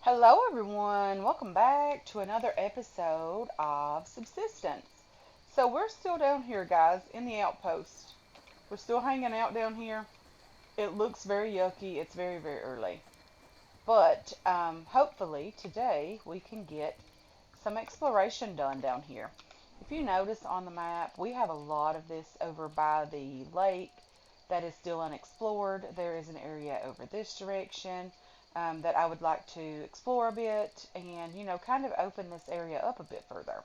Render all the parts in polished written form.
Hello, everyone. Welcome back to another episode of Subsistence. So, we're still down here, guys, in the outpost. We're still hanging out down here. It looks very yucky. It's very, very early. But hopefully, today we can get some exploration done down here. If you notice on the map, we have a lot of this over by the lake that is still unexplored. There is an area over this direction that I would like to explore a bit and, kind of open this area up a bit further.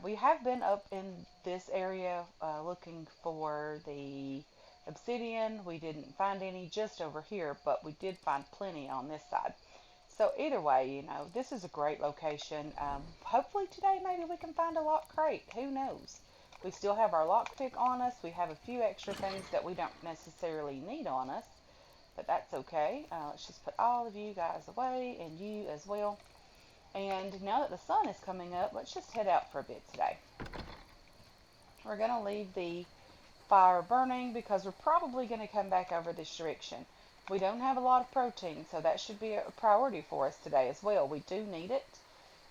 We have been up in this area looking for the obsidian. We didn't find any just over here, but we did find plenty on this side. So either way, this is a great location. Hopefully today maybe we can find a lock crate. Who knows? We still have our lockpick on us. We have a few extra things that we don't necessarily need on us, but that's okay. Let's just put all of you guys away and you as well. And now that the sun is coming up, let's just head out for a bit today. We're going to leave the fire burning because we're probably going to come back over this direction. We don't have a lot of protein, so that should be a priority for us today as well. We do need it,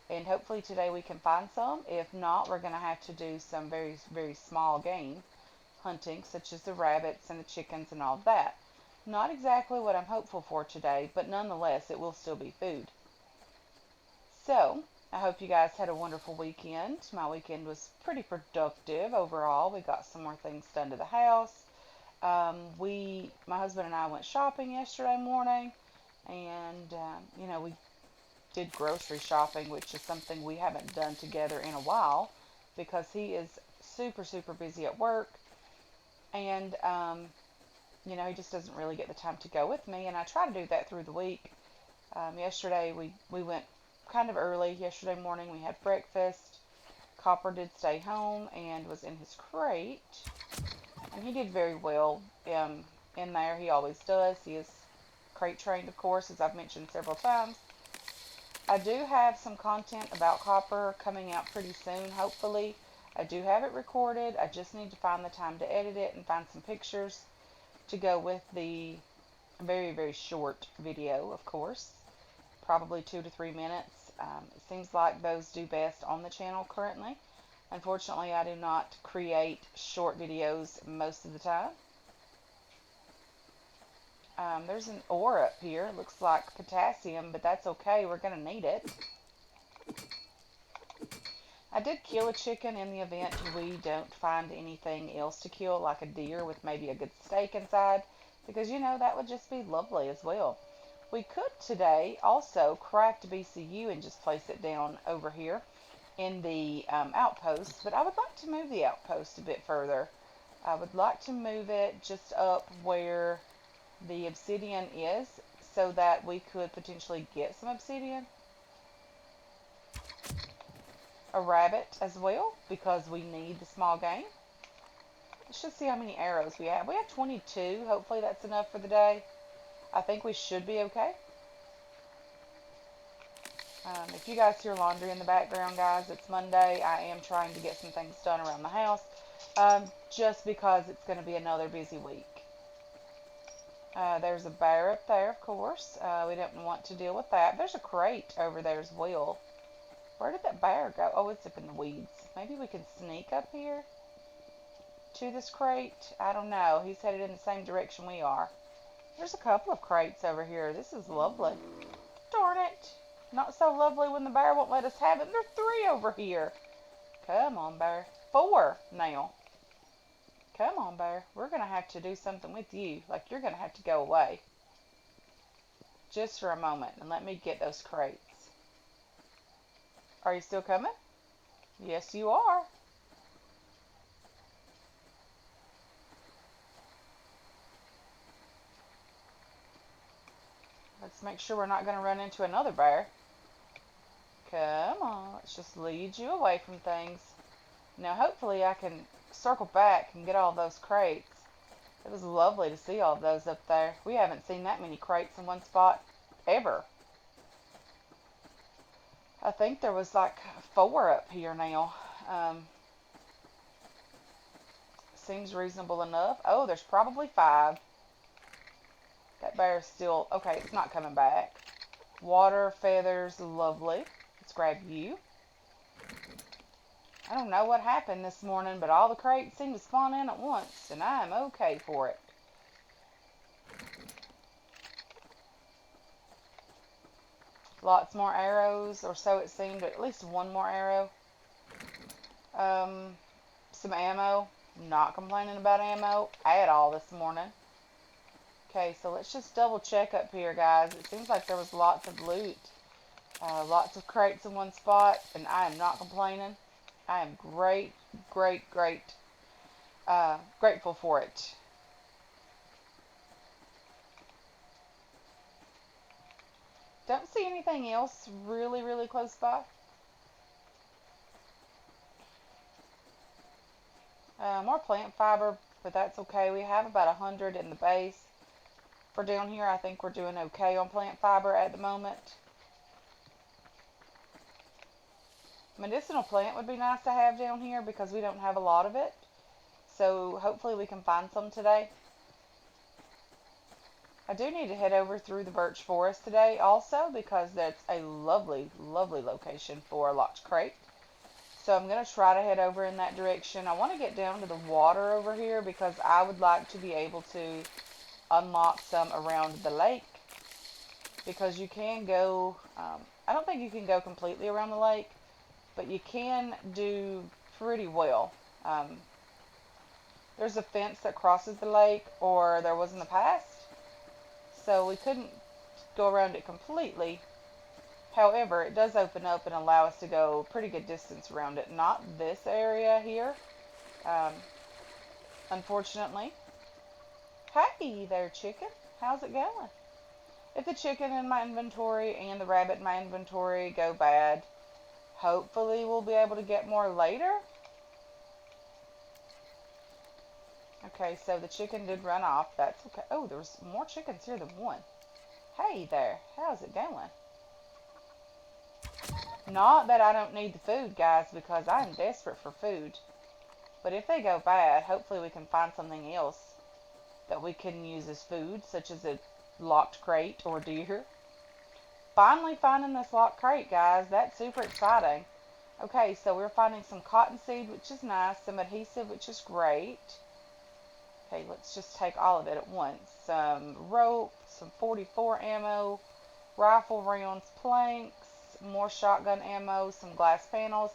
and hopefully today we can find some. If not, we're going to have to do some very, very small game hunting, such as the rabbits and the chickens and all of that. Not exactly what I'm hopeful for today, but nonetheless, it will still be food. So, I hope you guys had a wonderful weekend. My weekend was pretty productive overall. We got some more things done to the house. My husband and I went shopping yesterday morning, and we did grocery shopping, which is something we haven't done together in a while because he is super, super busy at work, and he just doesn't really get the time to go with me. And I try to do that through the week. Yesterday we went kind of early. Yesterday morning we had breakfast. Copper did stay home and was in his crate, and he did very well in there. He always does. He is crate trained, of course, as I've mentioned several times. I do have some content about Copper coming out pretty soon, hopefully. I do have it recorded. I just need to find the time to edit it and find some pictures to go with the very, very short video, of course. Probably 2 to 3 minutes. It seems like those do best on the channel currently. Unfortunately, I do not create short videos most of the time. There's an ore up here. It looks like potassium, but that's okay. We're going to need it. I did kill a chicken in the event we don't find anything else to kill, like a deer with maybe a good steak inside, because that would just be lovely as well. We could today also craft BCU and just place it down over here in the outpost, but I would like to move the outpost a bit further. I would like to move it just up where the obsidian is so that we could potentially get some obsidian. A rabbit as well because we need the small game. Let's just see how many arrows we have. We have 22. Hopefully that's enough for the day. I think we should be okay. If you guys hear laundry in the background, guys, it's Monday. I am trying to get some things done around the house just because it's going to be another busy week. There's a bear up there, of course. We don't want to deal with that. There's a crate over there as well. Where did that bear go? Oh, it's up in the weeds. Maybe we can sneak up here to this crate. I don't know. He's headed in the same direction we are. There's a couple of crates over here. This is lovely. Darn it. Not so lovely when the bear won't let us have it. There's 3 over here. Come on, bear. 4 now. Come on, bear. We're going to have to do something with you. Like, you're going to have to go away. Just for a moment. And let me get those crates. Are you still coming? Yes, you are. Let's make sure we're not going to run into another bear. Come on. Let's just lead you away from things. Now, hopefully I can circle back and get all those crates. It was lovely to see all of those up there. We haven't seen that many crates in one spot ever. I think there was like 4 up here now. Seems reasonable enough. Oh, there's probably 5. That bear's still... Okay, it's not coming back. Water, feathers, lovely. Let's grab you. I don't know what happened this morning, but all the crates seem to spawn in at once, and I am okay for it. Lots more arrows, or so it seemed, at least one more arrow. Um, some ammo. Not complaining about ammo at all this morning. Okay, so let's just double check up here, guys. It seems like there was lots of loot. Lots of crates in one spot, and I am not complaining. I am grateful for it. Don't see anything else really close by. More plant fiber, but that's okay. We have about 100 in the base. For down here, I think we're doing okay on plant fiber at the moment. Medicinal plant would be nice to have down here because we don't have a lot of it. So hopefully we can find some today. I do need to head over through the birch forest today also because that's a lovely location for a locked crate. So I'm going to try to head over in that direction. I want to get down to the water over here because I would like to be able to unlock some around the lake. Because you can go, I don't think you can go completely around the lake, but you can do pretty well. There's a fence that crosses the lake, or there was in the past, so we couldn't go around it completely. However, it does open up and allow us to go a pretty good distance around it. Not this area here, um, unfortunately. Hey there, chicken. How's it going? If the chicken in my inventory and the rabbit in my inventory go bad, hopefully we'll be able to get more later. Okay, so the chicken did run off. That's okay. Oh, there's more chickens here than one. Hey there. How's it going? Not that I don't need the food, guys, because I'm desperate for food. But if they go bad, hopefully we can find something else that we can use as food, such as a locked crate or deer. Finally finding this locked crate, guys. That's super exciting. Okay, so we're finding some cottonseed, which is nice, some adhesive, which is great. Okay, let's just take all of it at once. Some rope, some 44 ammo, rifle rounds, planks, more shotgun ammo, some glass panels,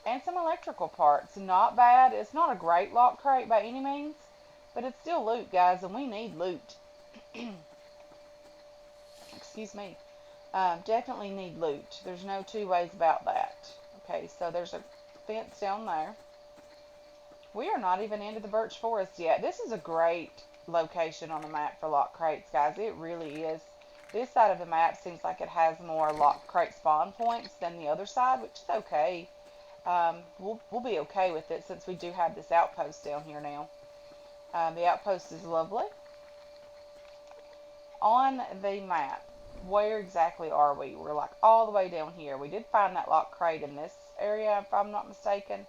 and some electrical parts. Not bad. It's not a great lock crate by any means, but it's still loot, guys, and we need loot. Excuse me. Definitely need loot. There's no two ways about that. Okay, so there's a fence down there. We are not even into the birch forest yet. This is a great location on the map for lock crates, guys. It really is. This side of the map seems like it has more lock crate spawn points than the other side, which is okay. We'll be okay with it since we do have this outpost down here now. The outpost is lovely. On the map, where exactly are we? We're like all the way down here. We did find that locked crate in this area, if I'm not mistaken.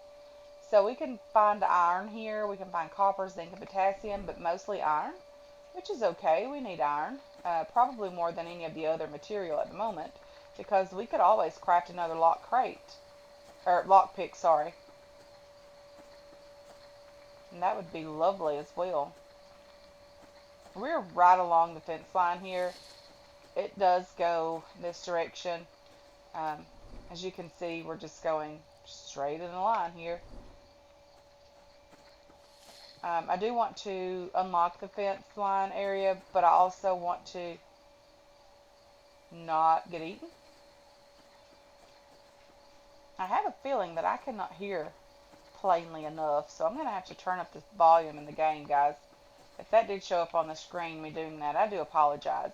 So we can find iron here. We can find copper, zinc, and potassium, but mostly iron, which is okay. We need iron, probably more than any of the other material at the moment, because we could always craft another lock crate, or lock pick, sorry. And that would be lovely as well. We're right along the fence line here. It does go this direction. Um, as you can see, we're just going straight in a line here. I do want to unlock the fence line area, but I also want to not get eaten. I have a feeling that I cannot hear plainly enough, so I'm going to have to turn up the volume in the game, guys. If that did show up on the screen, me doing that, I do apologize.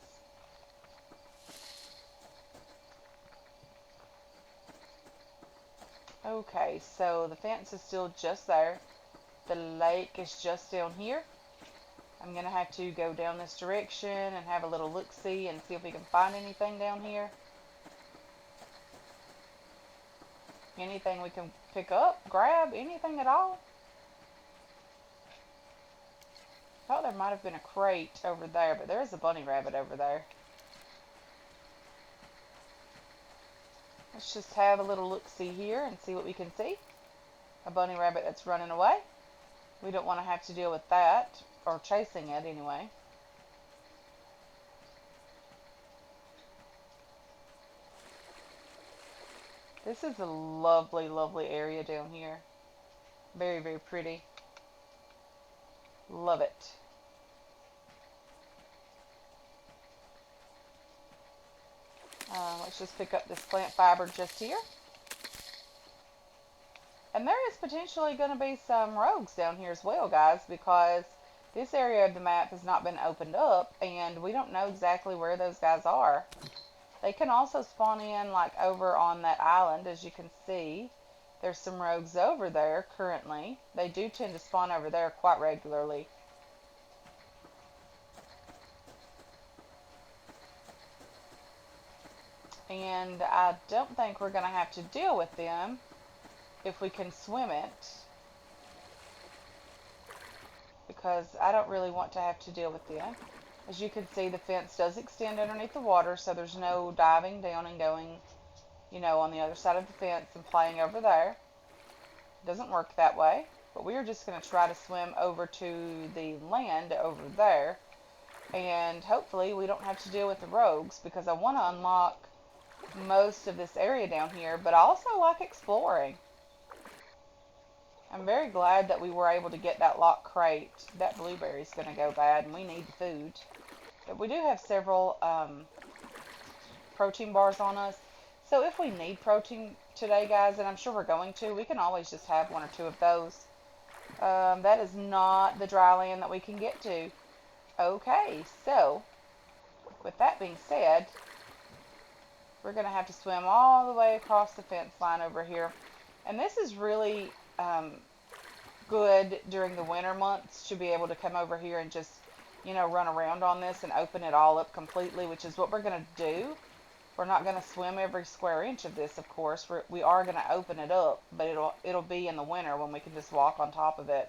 Okay, so the fence is still just there. The lake is just down here. I'm going to have to go down this direction and have a little look-see and see if we can find anything down here. Anything we can pick up, grab, anything at all. I thought there might have been a crate over there, but there is a bunny rabbit over there. Let's just have a little look-see here and see what we can see. A bunny rabbit that's running away. We don't want to have to deal with that, or chasing it anyway. This is a lovely, lovely area down here. Very, very pretty. Love it. Let's just pick up this plant fiber just here. And there is potentially going to be some rogues down here as well, guys, because this area of the map has not been opened up, and we don't know exactly where those guys are. They can also spawn in, like, over on that island, as you can see. There's some rogues over there currently. They do tend to spawn over there quite regularly. And I don't think we're going to have to deal with them if we can swim it, because I don't really want to have to deal with them. As you can see, the fence does extend underneath the water, so there's no diving down and going, on the other side of the fence and playing over there. It doesn't work that way, but we are just going to try to swim over to the land over there, and hopefully we don't have to deal with the rogues, because I want to unlock most of this area down here, but I also like exploring. I'm very glad that we were able to get that locked crate. That blueberry's going to go bad, and we need food. But we do have several protein bars on us. So if we need protein today, guys, and I'm sure we're going to, we can always just have one or two of those. That is not the dry land that we can get to. Okay, so with that being said, we're going to have to swim all the way across the fence line over here. And this is really good during the winter months to be able to come over here and just, run around on this and open it all up completely, which is what we're going to do. We're not going to swim every square inch of this, of course. We are going to open it up, but it'll be in the winter when we can just walk on top of it.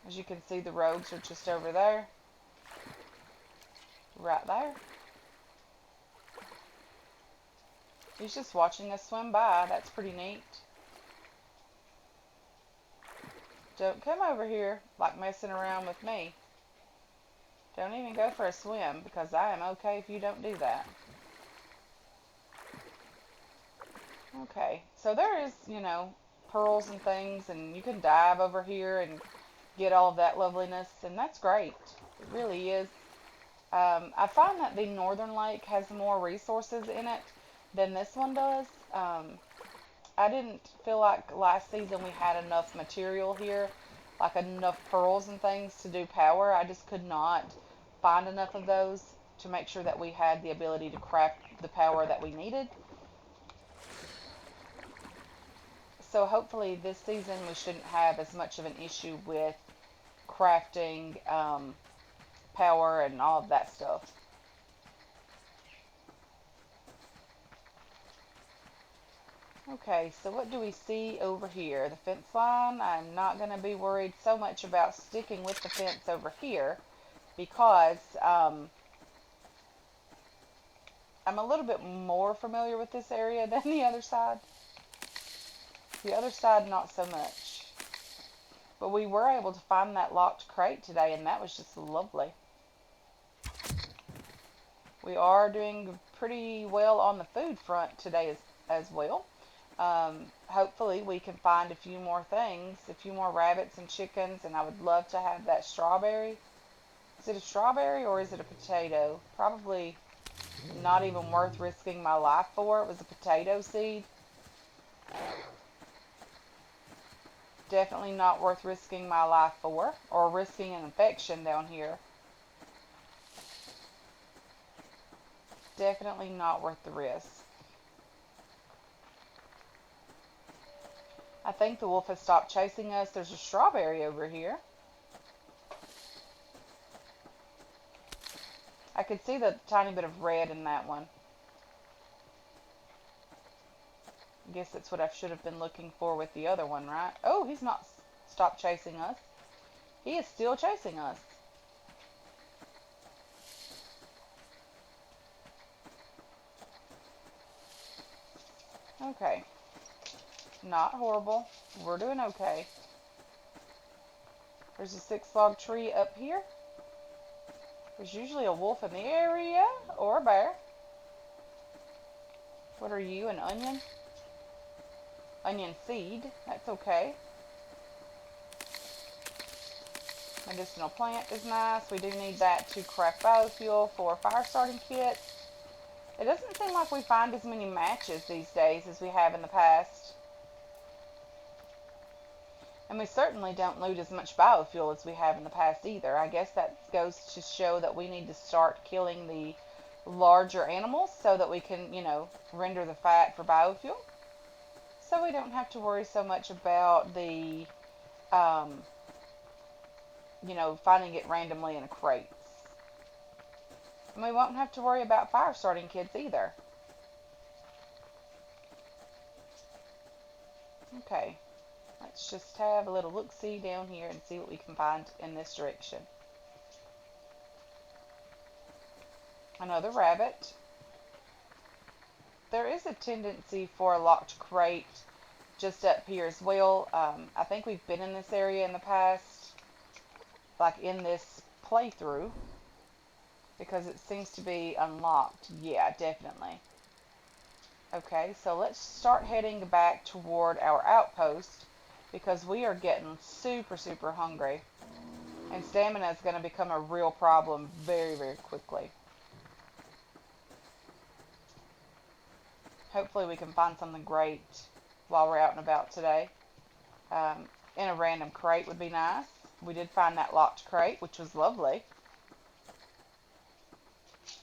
As you can see, the rogues are just over there. Right there. He's just watching us swim by. That's pretty neat. Don't come over here like messing around with me. Don't even go for a swim, because I am okay if you don't do that. Okay, so there is, pearls and things, and you can dive over here and get all of that loveliness, and that's great. It really is. I find that the Northern Lake has more resources in it than this one does. I didn't feel like last season we had enough material here, like enough pearls and things to do power. I just could not find enough of those to make sure that we had the ability to craft the power that we needed. So hopefully this season we shouldn't have as much of an issue with crafting power and all of that stuff. Okay, so what do we see over here? The fence line. I'm not going to be worried so much about sticking with the fence over here, because I'm a little bit more familiar with this area than the other side. The other side, not so much. But we were able to find that locked crate today, and that was just lovely. We are doing pretty well on the food front today as well. Hopefully we can find a few more things, a few more rabbits and chickens, and I would love to have that strawberry. Is it a strawberry or is it a potato? Probably not even worth risking my life for. It was a potato seed. Definitely not worth risking my life for, or risking an infection down here. Definitely not worth the risk. I think the wolf has stopped chasing us. There's a strawberry over here. I could see the tiny bit of red in that one. I guess that's what I should have been looking for with the other one, right? Oh, he's not stopped chasing us. He is still chasing us. Okay. Not horrible. We're doing okay. There's a 6 log tree up here. There's usually a wolf in the area or a bear. What are you? An onion? Onion seed. That's okay. Medicinal plant is nice. We do need that to craft biofuel for fire starting kits. It doesn't seem like we find as many matches these days as we have in the past. And we certainly don't loot as much biofuel as we have in the past either. I guess that goes to show that we need to start killing the larger animals so that we can, render the fat for biofuel. So we don't have to worry so much about the, um, finding it randomly in crates. And we won't have to worry about fire starting kits either. Okay, let's just have a little look-see down here and see what we can find in this direction. Another rabbit. There is a tendency for a locked crate just up here as well. I think we've been in this area in the past, like in this playthrough, because it seems to be unlocked. Yeah, definitely. Okay, so let's start heading back toward our outpost because we are getting super, super hungry. And stamina is going to become a real problem very, very quickly. Hopefully we can find something great while we're out and about today. In a random crate would be nice. We did find that locked crate, which was lovely.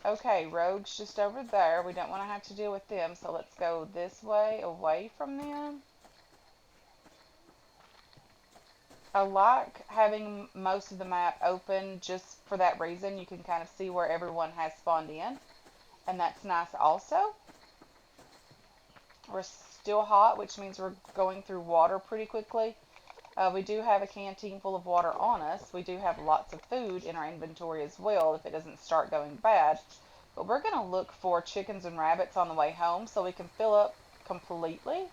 Okay, rogues just over there. We don't want to have to deal with them, so let's go this way, away from them. I like having most of the map open just for that reason. You can kind of see where everyone has spawned in, and that's nice also. We're still hot, which means we're going through water pretty quickly. We do have a canteen full of water on us. We do have lots of food in our inventory as well if it doesn't start going bad. But we're going to look for chickens and rabbits on the way home so we can fill up completely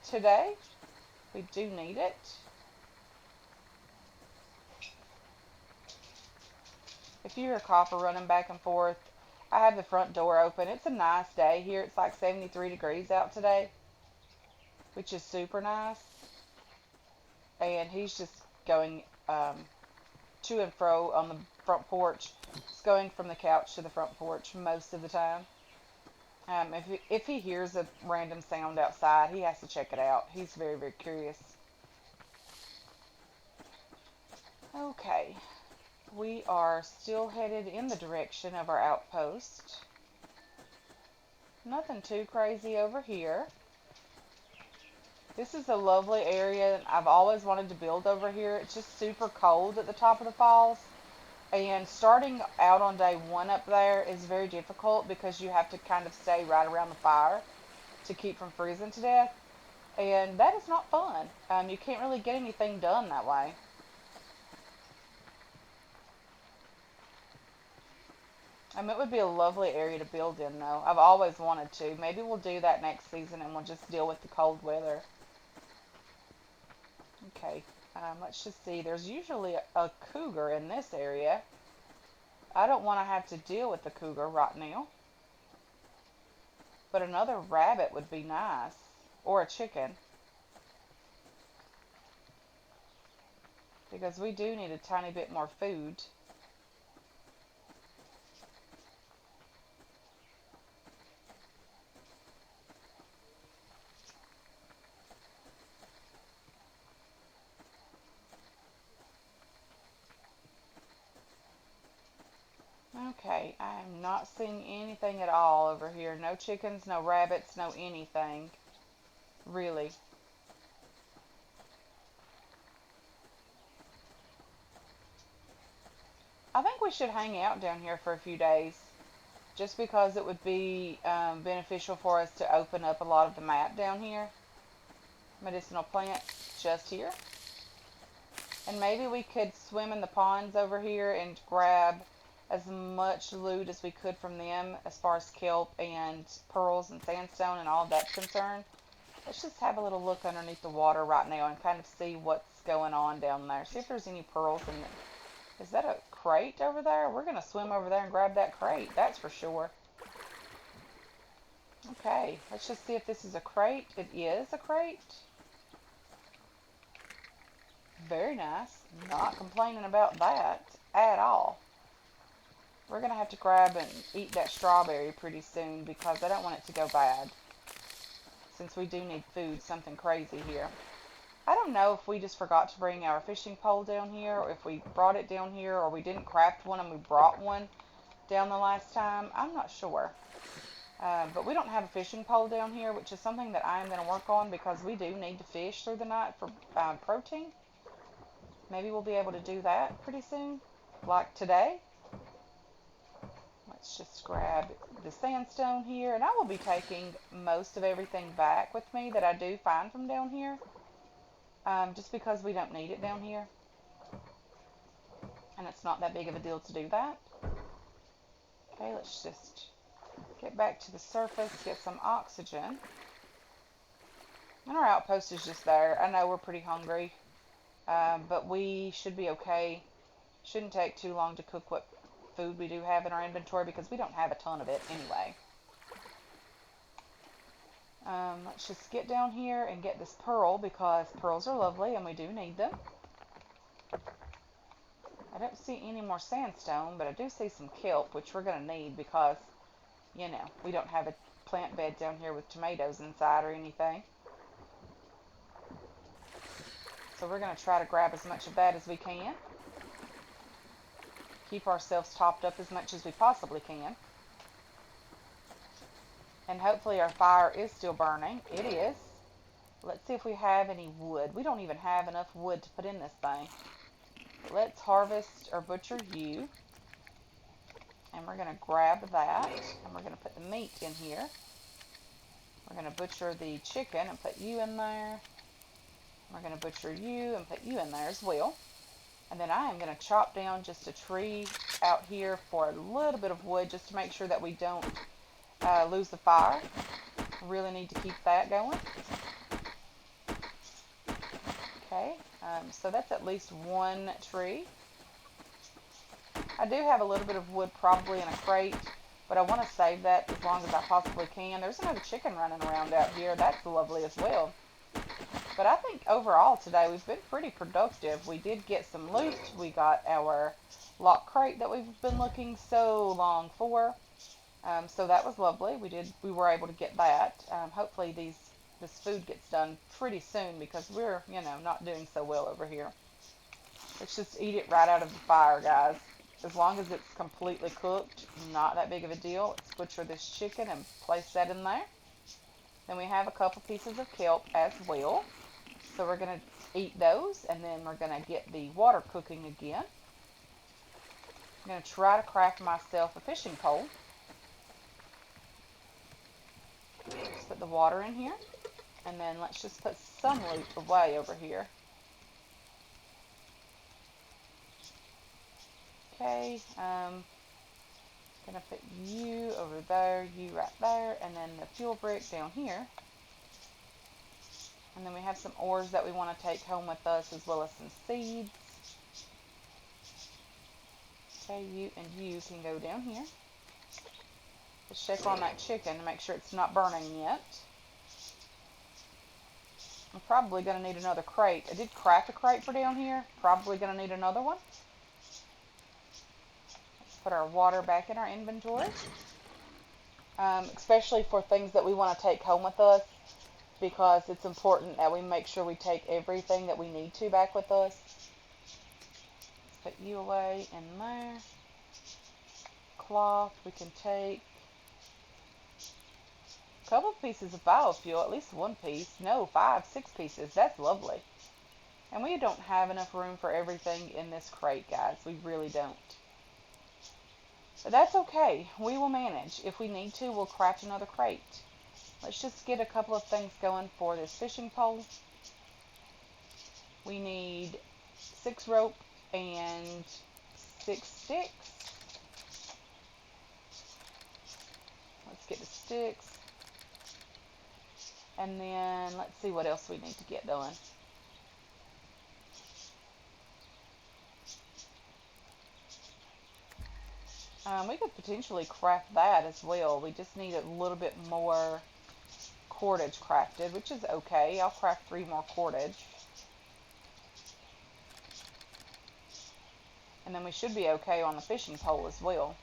today. We do need it. If you hear copper running back and forth, I have the front door open. It's a nice day here. It's like 73 degrees out today, which is super nice. And he's just going to and fro on the front porch. He's going from the couch to the front porch most of the time. If he hears a random sound outside, he has to check it out. He's very, very curious. Okay. We are still headed in the direction of our outpost. Nothing too crazy over here. This is a lovely area. I've always wanted to build over here. It's just super cold at the top of the falls. And starting out on day one up there is very difficult because you have to kind of stay right around the fire to keep from freezing to death. And that is not fun. You can't really get anything done that way. It would be a lovely area to build in, though. I've always wanted to. Maybe we'll do that next season and we'll just deal with the cold weather. Okay, let's just see. There's usually a cougar in this area. I don't want to have to deal with the cougar right now. But another rabbit would be nice. Or a chicken. Because we do need a tiny bit more food. Okay, I am not seeing anything at all over here. No chickens, no rabbits, no anything. Really. I think we should hang out down here for a few days. Just because it would be beneficial for us to open up a lot of the map down here. Medicinal plant just here. And maybe we could swim in the ponds over here and grab as much loot as we could from them as far as kelp and pearls and sandstone and all of that's concerned. Let's just have a little look underneath the water right now and kind of see what's going on down there. See if there's any pearls in there. Is that a crate over there? We're going to swim over there and grab that crate, that's for sure. Okay, let's just see if this is a crate. It is a crate. Very nice. Not complaining about that at all. We're going to have to grab and eat that strawberry pretty soon because I don't want it to go bad. Since we do need food, something crazy here. I don't know if we just forgot to bring our fishing pole down here, or if we brought it down here, or we didn't craft one and we brought one down the last time. I'm not sure. But we don't have a fishing pole down here, which is something that I am going to work on because we do need to fish through the night for protein. Maybe we'll be able to do that pretty soon, like today. Let's just grab the sandstone here, and I will be taking most of everything back with me that I do find from down here, just because we don't need it down here, and it's not that big of a deal to do that. Okay, let's just get back to the surface, get some oxygen, and our outpost is just there. I know we're pretty hungry, but we should be okay. Shouldn't take too long to cook what food we do have in our inventory because we don't have a ton of it anyway. Let's just get down here and get this pearl because pearls are lovely and we do need them. I don't see any more sandstone, but I do see some kelp, which we're going to need because, you know, we don't have a plant bed down here with tomatoes inside or anything. So we're going to try to grab as much of that as we can. Keep ourselves topped up as much as we possibly can. And hopefully our fire is still burning. It is. Let's see if we have any wood. We don't even have enough wood to put in this thing. Let's harvest or butcher you. And we're going to grab that. And we're going to put the meat in here. We're going to butcher the chicken and put you in there. We're going to butcher you and put you in there as well. And then I am going to chop down just a tree out here for a little bit of wood just to make sure that we don't lose the fire. Really need to keep that going. Okay, so that's at least one tree. I do have a little bit of wood probably in a crate, but I want to save that as long as I possibly can. There's another chicken running around out here. That's lovely as well. But I think overall today we've been pretty productive. We did get some loot. We got our lock crate that we've been looking so long for. So that was lovely. We were able to get that. Hopefully this food gets done pretty soon because we're, you know, not doing so well over here. Let's just eat it right out of the fire, guys. As long as it's completely cooked, not that big of a deal. Let's butcher this chicken and place that in there. Then we have a couple pieces of kelp as well. So we're going to eat those, and then we're going to get the water cooking again. I'm going to try to craft myself a fishing pole. Let's put the water in here, and then let's just put some loot away over here. Okay, gonna put you over there, you right there, and then the fuel brick down here. And then we have some ores that we want to take home with us, as well as some seeds. Okay, you and you can go down here. Just check on that chicken to make sure it's not burning yet. I'm probably going to need another crate. I did craft a crate for down here. Probably going to need another one. Let's put our water back in our inventory. Especially for things that we want to take home with us, because it's important that we make sure we take everything that we need to back with us. Let's put you away in there. Cloth we can take. A couple pieces of biofuel, at least one piece. No, 5, 6 pieces. That's lovely. And we don't have enough room for everything in this crate, guys. We really don't. But that's okay. We will manage. If we need to, we'll craft another crate. Let's just get a couple of things going for this fishing pole. We need 6 rope and 6 sticks. get the sticks. And then let's see what else we need to get done. We could potentially craft that as well. We just need a little bit more cordage crafted, which is okay. I'll craft 3 more cordage. And then we should be okay on the fishing pole as well.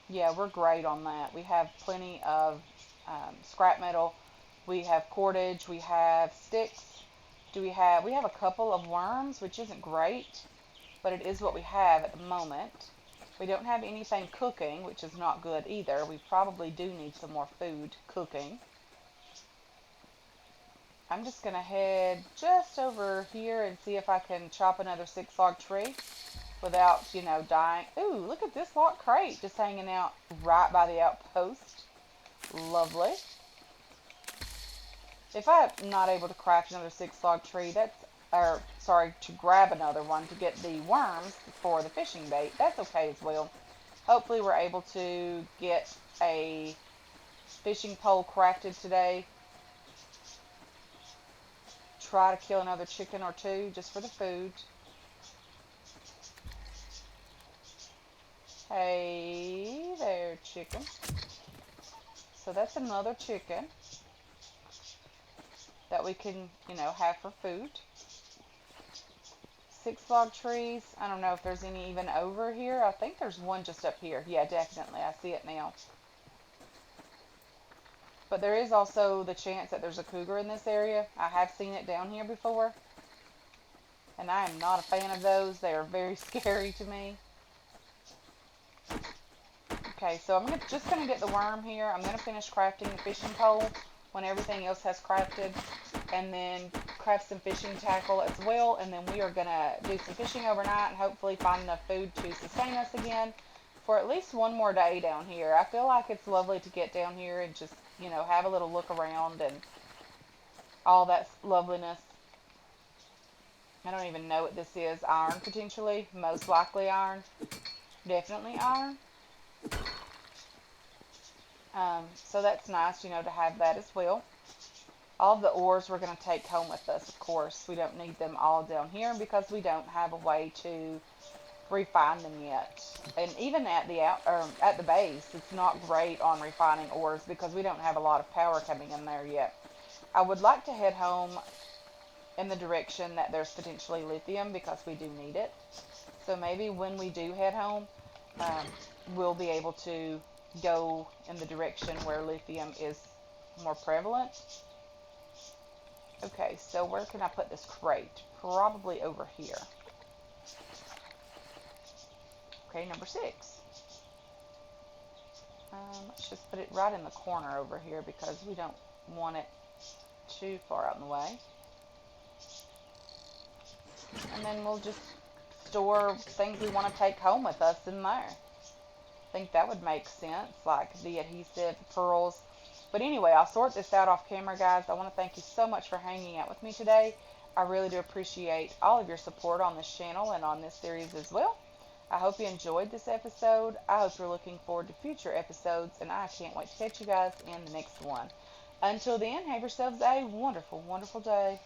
Yeah, we're great on that. We have plenty of scrap metal. We have cordage. We have sticks. We have a couple of worms, which isn't great, but it is what we have at the moment. We don't have anything cooking, which is not good either. We probably do need some more food cooking. I'm just going to head just over here and see if I can chop another 6-log tree without, dying. Ooh, look at this log crate just hanging out right by the outpost. Lovely. If I'm not able to craft another 6-log tree, to grab another one to get the worms for the fishing bait, that's okay as well. Hopefully we're able to get a fishing pole crafted today. Try to kill another chicken or 2 just for the food. Hey there, chicken. So that's another chicken that we can, have for food. 6-log trees. I don't know if there's any even over here. I think there's one just up here. Yeah, definitely. I see it now. But there is also the chance that there's a cougar in this area. I have seen it down here before. And I am not a fan of those. They are very scary to me. Okay, so I'm just going to get the worm here. I'm going to finish crafting the fishing pole when everything else has crafted. And then craft some fishing tackle as well. And then we are going to do some fishing overnight and hopefully find enough food to sustain us again for at least one more day down here. I feel like it's lovely to get down here and just, have a little look around and all that loveliness. I don't even know what this is. Iron, potentially. Most likely iron. Definitely iron. So that's nice, to have that as well. All of the ores we're going to take home with us, of course. We don't need them all down here because we don't have a way to refine them yet. And even at the base, it's not great on refining ores because we don't have a lot of power coming in there yet. I would like to head home in the direction that there's potentially lithium because we do need it. So maybe when we do head home, we'll be able to go in the direction where lithium is more prevalent. Okay, so where can I put this crate? Probably over here. Okay, number 6. Let's just put it right in the corner over here because we don't want it too far out in the way. And then we'll just store things we want to take home with us in there. I think that would make sense, like the adhesive, pearls. But anyway, I'll sort this out off camera, guys. I want to thank you so much for hanging out with me today. I really do appreciate all of your support on this channel and on this series as well. I hope you enjoyed this episode. I hope you're looking forward to future episodes, and I can't wait to catch you guys in the next one. Until then, have yourselves a wonderful, wonderful day.